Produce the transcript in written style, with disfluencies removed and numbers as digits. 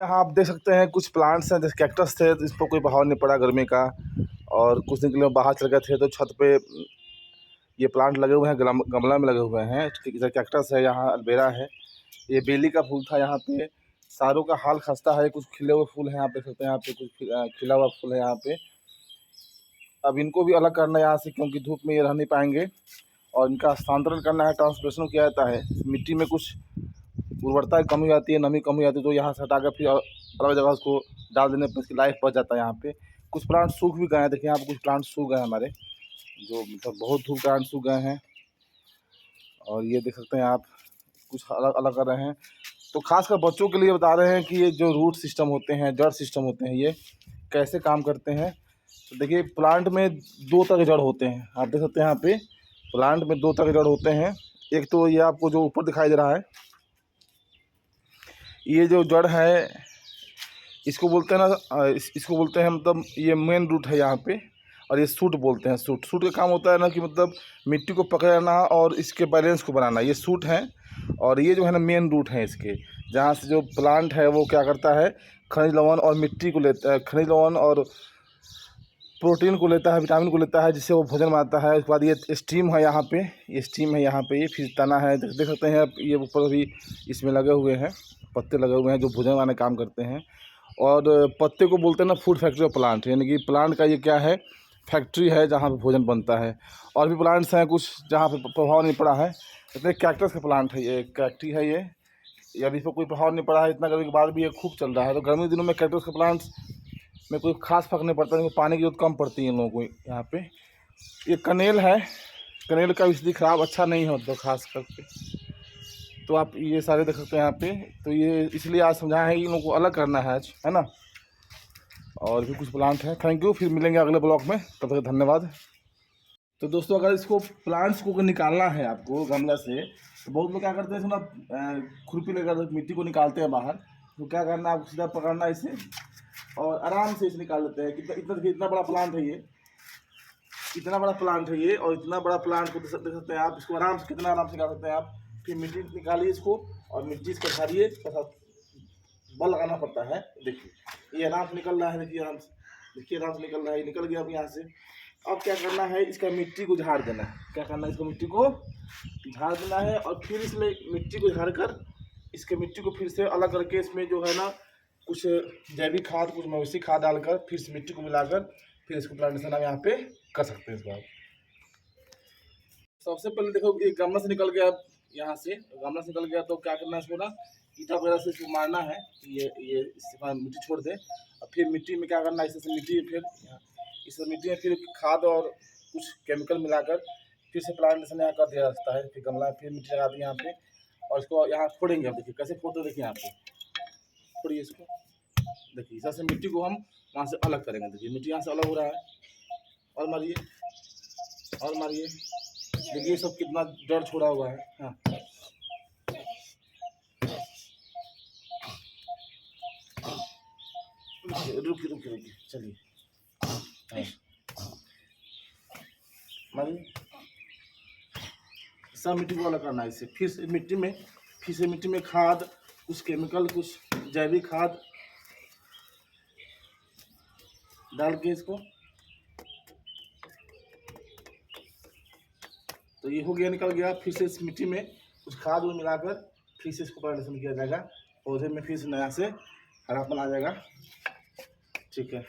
यहाँ आप देख सकते हैं कुछ प्लांट्स हैं, जैसे कैक्टस थे तो इस पर कोई बहाव नहीं पड़ा गर्मी का, और कुछ दिन के लिए बाहर चल गए थे तो छत पे ये प्लांट लगे हुए हैं, गमला में लगे हुए हैं। इधर कैक्टस है, यहाँ एलोवेरा है, ये बेली का फूल था यहाँ पे। सारों का हाल खस्ता है, कुछ खिले हुए फूल हैं यहाँ पे देख सकते हैं, यहाँ पे कुछ खिला हुआ फूल है यहाँ पे। अब इनको भी अलग करना है यहाँ से, क्योंकि धूप में ये रह नहीं पाएंगे, और इनका स्थानांतरण करना है, ट्रांसप्रेशन किया जाता है। मिट्टी में कुछ उर्वरता की कमी आती है, नमी कमी आती है, तो यहाँ से हटा कर फिर अलग जगह उसको डाल देने पर इसकी लाइफ बच जाता है। यहाँ पे कुछ प्लांट सूख भी गए हैं, देखिए यहाँ पे कुछ प्लांट सूख गए हैं हमारे, जो मतलब बहुत धूप के कारण सूख गए हैं। और ये देख सकते हैं आप, कुछ अलग अलग कर रहे हैं। तो खासकर बच्चों के लिए बता रहे हैं कि ये जो रूट सिस्टम होते हैं, जड़ सिस्टम होते हैं, ये कैसे काम करते हैं। तो देखिए प्लांट में दो तरह के जड़ होते हैं, आप देख सकते हैं यहाँ पे प्लांट में दो तरह के जड़ होते हैं। एक तो ये आपको जो ऊपर दिखाई दे रहा है, ये जो जड़ है इसको बोलते हैं ना, इसको बोलते हैं मतलब ये मेन रूट है यहाँ पे। और ये सूट बोलते हैं, सूट का काम होता है ना कि मतलब मिट्टी को पकड़ना और इसके बैलेंस को बनाना, ये सूट हैं। और ये जो है ना मेन रूट है इसके, जहाँ से जो प्लांट है वो क्या करता है, खनिज लवण और मिट्टी को लेता है, खनिज लवण और प्रोटीन को लेता है, विटामिन को लेता है, जिससे वो भोजन बनाता है। उसके बाद ये स्टीम है यहाँ पे, ये स्टीम है यहाँ पे, ये फिर तना है, देख सकते हैं आप, ये ऊपर भी इसमें लगे हुए हैं, पत्ते लगे हुए हैं जो भोजन बनाने काम करते हैं। और पत्ते को बोलते हैं ना फूड फैक्ट्री ऑफ प्लांट, यानी कि प्लांट का ये क्या है, फैक्ट्री है जहाँ पे भोजन बनता है। और भी प्लांट्स हैं कुछ जहाँ पे प्रभाव नहीं पड़ा है, जैसे कैक्टस का प्लांट है, ये कैक्टी है ये, अभी इस पर कोई प्रभाव नहीं पड़ा है, इतना गर्मी के बाद भी ये खूब चल रहा है। तो गर्मी के दिनों में कैक्टस के प्लांट्स में कोई खास फर्क नहीं पड़ता, क्योंकि पानी की जरूरत कम पड़ती है इन लोगों को यहाँ पे। ये कनेल है, कनेल का स्थिति खराब अच्छा नहीं होता खास करके, तो आप ये सारे देख सकते हैं यहाँ पे। तो ये इसलिए आज समझाया है कि इन लोगों को अलग करना है आज, है ना। और भी कुछ प्लांट है। थैंक यू, फिर मिलेंगे अगले ब्लॉग में, तब तक धन्यवाद। तो दोस्तों अगर इसको प्लांट्स को निकालना है आपको गमला से, तो बहुत लोग क्या करते हैं सुना, खुरपी लेकर मिट्टी को निकालते हैं बाहर। तो क्या करना है, आपको सीधा पकड़ना है इसे और आराम से इसे निकाल लेते हैं। इतना बड़ा प्लांट है ये, इतना बड़ा प्लांट है ये, और इतना बड़ा प्लांट को देख सकते हैं आप, इसको आराम से कितना आराम से निकाल सकते हैं आप। फिर मिट्टी निकालिए इसको, और मिट्टी इसको झाड़िए, बल लगाना पड़ता है। देखिए ये आराम से निकल रहा है, देखिए आराम से, देखिए आराम से निकल रहा है, निकल गया अब यहाँ से। अब क्या करना है, इसका मिट्टी को झाड़ देना है। क्या करना है, इसको मिट्टी को झाड़ देना है, और फिर इसमें मिट्टी को झाड़ कर इसके मिट्टी को फिर से अलग करके इसमें जो है ना कुछ जैविक खाद, कुछ मवेशी खाद डालकर फिर इस मिट्टी को मिलाकर फिर इसको प्लांटेशन हम यहाँ पे कर सकते हैं इस बार। सबसे पहले देखो ये गमला से निकल गया, यहाँ से गमला से निकल गया, तो क्या करना है इसको ना ईटा वगैरह से इसको मारना है, ये इससे मिट्टी छोड़ दे। और फिर मिट्टी में क्या करना है, इससे मिट्टी फिर इस मिट्टी में फिर खाद और कुछ केमिकल मिलाकर फिर से प्लांटेशन यहाँ कर दिया जाता है। फिर गमला फिर मिट्टी लगा दी यहाँ पे, और इसको यहाँ फोड़ेंगे। अब देखिए कैसे फोड़ते, देखिए यहाँ पे फोड़िए इसको, देखिए इस तरह से मिट्टी को हम वहाँ से अलग करेंगे। देखिए मिट्टी यहाँ से अलग हो रहा है, और मारिए और मारिए, देखिए सब कितना जड़ छोड़ा हुआ है। हाँ रुकिए रुकिए रुकिए, चलिए मारिए, सब मिट्टी को अलग करना है इससे। फिर से मिट्टी में खाद, कुछ केमिकल, कुछ जैविक खाद डाल के इसको, तो ये हो गया, निकल गया। फिर से इस मिट्टी में कुछ खाद वो मिलाकर फिर से इसको प्लांटेशन किया जाएगा, पौधे में फिर से नया से हरापन आ जाएगा। ठीक है।